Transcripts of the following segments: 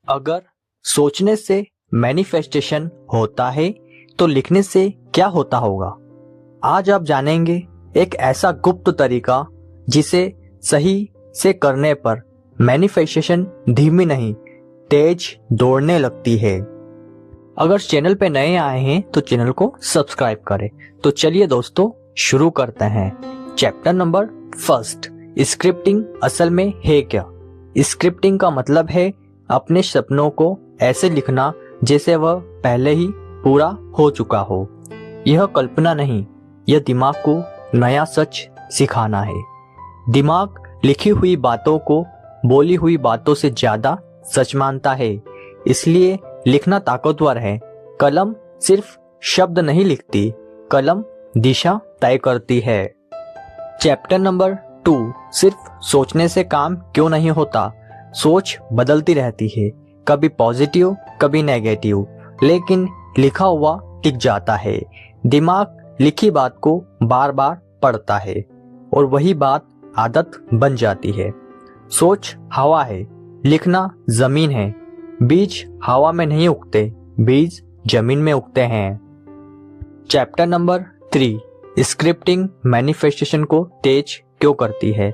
अगर सोचने से मैनिफेस्टेशन होता है तो लिखने से क्या होता होगा। आज आप जानेंगे एक ऐसा गुप्त तरीका जिसे सही से करने पर मैनिफेस्टेशन धीमी नहीं तेज दौड़ने लगती है। अगर चैनल पे नए आए हैं तो चैनल को सब्सक्राइब करें। तो चलिए दोस्तों शुरू करते हैं। चैप्टर नंबर 1, स्क्रिप्टिंग असल में है क्या। स्क्रिप्टिंग का मतलब है अपने सपनों को ऐसे लिखना जैसे वह पहले ही पूरा हो चुका हो। यह कल्पना नहीं, यह दिमाग को नया सच सिखाना है। दिमाग लिखी हुई बातों को बोली हुई बातों से ज्यादा सच मानता है, इसलिए लिखना ताकतवर है। कलम सिर्फ शब्द नहीं लिखती, कलम दिशा तय करती है। चैप्टर नंबर 2, सिर्फ सोचने से काम क्यों नहीं होता। सोच बदलती रहती है, कभी पॉजिटिव कभी नेगेटिव, लेकिन लिखा हुआ टिक जाता है। दिमाग लिखी बात को बार बार पढ़ता है और वही बात आदत बन जाती है। सोच हवा है, लिखना जमीन है। बीज हवा में नहीं उगते, बीज जमीन में उगते हैं। चैप्टर नंबर 3, स्क्रिप्टिंग मैनिफेस्टेशन को तेज क्यों करती है।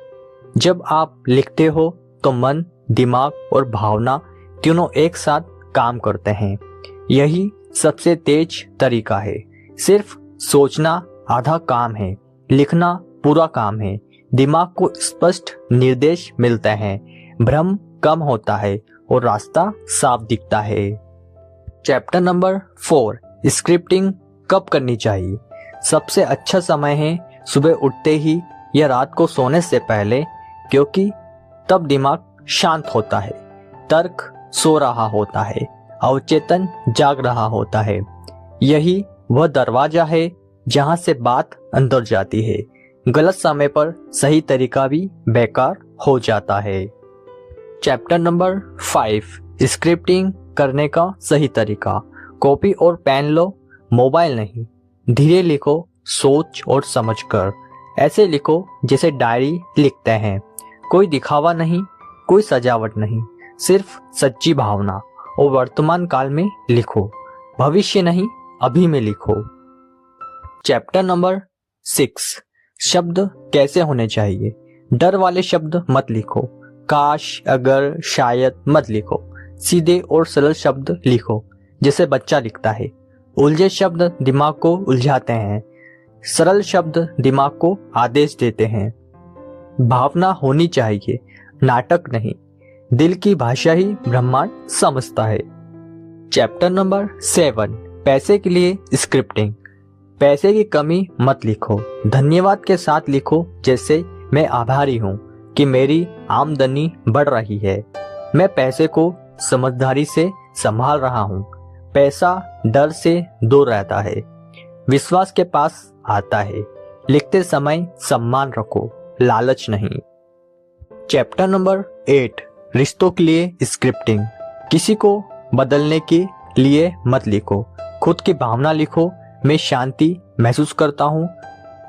जब आप लिखते हो तो मन, दिमाग और भावना तीनों एक साथ काम करते हैं। यही सबसे तेज तरीका है। सिर्फ सोचना आधा काम है, लिखना पूरा काम है। दिमाग को स्पष्ट निर्देश मिलते हैं, भ्रम कम होता है और रास्ता साफ दिखता है। चैप्टर नंबर 4, स्क्रिप्टिंग कब करनी चाहिए। सबसे अच्छा समय है सुबह उठते ही या रात को सोने से पहले, क्योंकि तब दिमाग शांत होता है, तर्क सो रहा होता है, अवचेतन जाग रहा होता है। यही वह दरवाजा है जहां से बात अंदर जाती है। गलत समय पर सही तरीका भी बेकार हो जाता है। चैप्टर नंबर 5, स्क्रिप्टिंग करने का सही तरीका। कॉपी और पेन लो, मोबाइल नहीं। धीरे लिखो, सोच और समझकर। ऐसे लिखो जैसे डायरी लिखते हैं। कोई दिखावा नहीं, कोई सजावट नहीं, सिर्फ सच्ची भावना। और वर्तमान काल में लिखो, भविष्य नहीं अभी में लिखो। चैप्टर नंबर 6, शब्द कैसे होने चाहिए। डर वाले शब्द मत लिखो, काश, अगर, शायद मत लिखो। सीधे और सरल शब्द लिखो जैसे बच्चा लिखता है। उलझे शब्द दिमाग को उलझाते हैं, सरल शब्द दिमाग को आदेश देते हैं। भावना होनी चाहिए, नाटक नहीं। दिल की भाषा ही ब्रह्मांड समझता है। चैप्टर नंबर 7, पैसे के लिए स्क्रिप्टिंग। पैसे की कमी मत लिखो, धन्यवाद के साथ लिखो जैसे मैं आभारी हूँ कि मेरी आमदनी बढ़ रही है। मैं पैसे को समझदारी से संभाल रहा हूँ। पैसा डर से दूर रहता है, विश्वास के पास आता है। लिखते समय सम्मान रखो, लालच नहीं। चैप्टर नंबर 8, रिश्तों के लिए स्क्रिप्टिंग। किसी को बदलने के लिए मत लिखो, खुद की भावना लिखो। मैं शांति महसूस करता हूँ,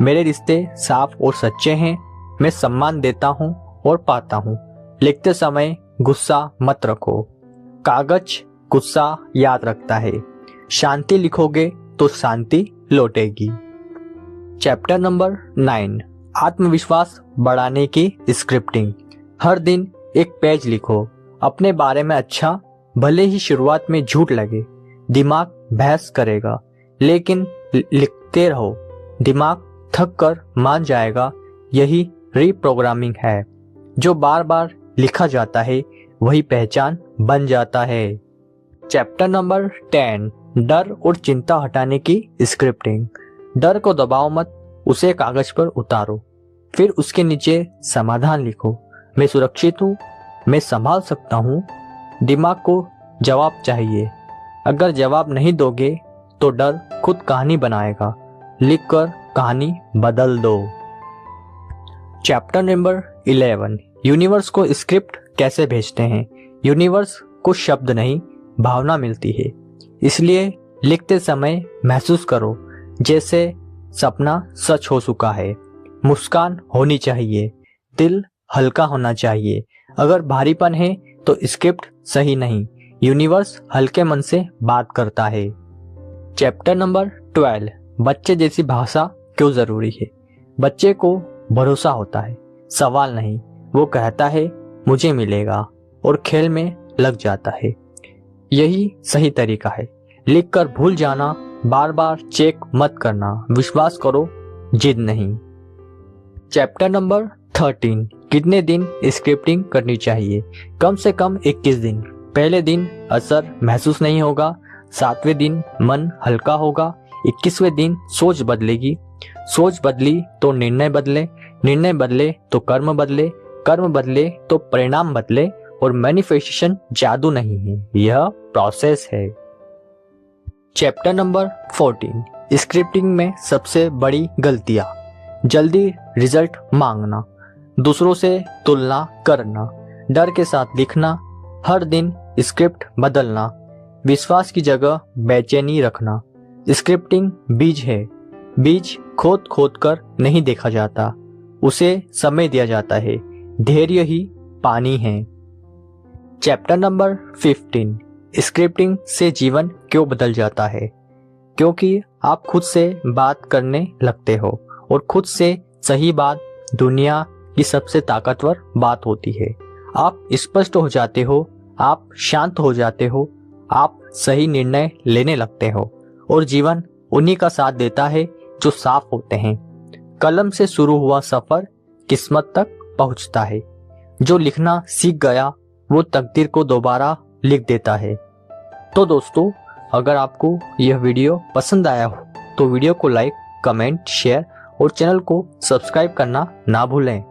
मेरे रिश्ते साफ और सच्चे हैं। मैं सम्मान देता हूँ और पाता हूँ। लिखते समय गुस्सा मत रखो, कागज गुस्सा याद रखता है। शांति लिखोगे तो शांति लौटेगी। चैप्टर नंबर 9, आत्मविश्वास बढ़ाने की स्क्रिप्टिंग। हर दिन एक पेज लिखो अपने बारे में अच्छा, भले ही शुरुआत में झूठ लगे। दिमाग बहस करेगा, लेकिन लिखते रहो, दिमाग थक कर मान जाएगा। यही रीप्रोग्रामिंग है। जो बार बार लिखा जाता है वही पहचान बन जाता है। चैप्टर नंबर 10, डर और चिंता हटाने की स्क्रिप्टिंग। डर को दबाओ मत, उसे कागज पर उतारो, फिर उसके नीचे समाधान लिखो। मैं सुरक्षित हूँ, मैं संभाल सकता हूँ। दिमाग को जवाब चाहिए, अगर जवाब नहीं दोगे तो डर खुद कहानी बनाएगा। लिखकर कहानी बदल दो। चैप्टर नंबर 11, यूनिवर्स को स्क्रिप्ट कैसे भेजते हैं। यूनिवर्स को शब्द नहीं भावना मिलती है, इसलिए लिखते समय महसूस करो जैसे सपना सच हो चुका है। मुस्कान होनी चाहिए, दिल हल्का होना चाहिए। अगर भारीपन है तो स्क्रिप्ट सही नहीं। यूनिवर्स हल्के मन से बात करता है। चैप्टर नंबर 12, बच्चे जैसी भाषा क्यों जरूरी है। बच्चे को भरोसा होता है, सवाल नहीं। वो कहता है मुझे मिलेगा और खेल में लग जाता है। यही सही तरीका है। लिखकर भूल जाना, बार बार चेक मत करना, विश्वास करो, जिद नहीं। चैप्टर नंबर 13, कितने दिन स्क्रिप्टिंग करनी चाहिए। कम से कम 21 दिन। पहले दिन असर महसूस नहीं होगा, 7वें दिन मन हल्का होगा, 21वें दिन सोच बदलेगी, सोच बदली तो निर्णय बदले, निर्णय बदले तो कर्म बदले, कर्म बदले तो परिणाम बदले। और मैनिफेस्टेशन जादू नहीं है, यह प्रोसेस है। चैप्टर नंबर 14, स्क्रिप्टिंग में सबसे बड़ी गलतियां। जल्दी रिजल्ट मांगना, दूसरों से तुलना करना, डर के साथ लिखना, हर दिन स्क्रिप्ट बदलना, विश्वास की जगह बेचैनी रखना। स्क्रिप्टिंग बीज है, बीज खोद खोद कर नहीं देखा जाता, उसे समय दिया जाता है। धैर्य ही पानी है। चैप्टर नंबर 15, स्क्रिप्टिंग से जीवन क्यों बदल जाता है। क्योंकि आप खुद से बात करने लगते हो और खुद से सही बात दुनिया की सबसे ताकतवर बात होती है। आप स्पष्ट हो जाते हो, आप शांत हो जाते हो, आप सही निर्णय लेने लगते हो और जीवन उन्हीं का साथ देता है जो साफ होते हैं। कलम से शुरू हुआ सफर किस्मत तक पहुंचता है। जो लिखना सीख गया वो तकदीर को दोबारा लिख देता है। तो दोस्तों, अगर आपको यह वीडियो पसंद आया हो तो वीडियो को लाइक, कमेंट, शेयर और चैनल को सब्सक्राइब करना ना भूलें।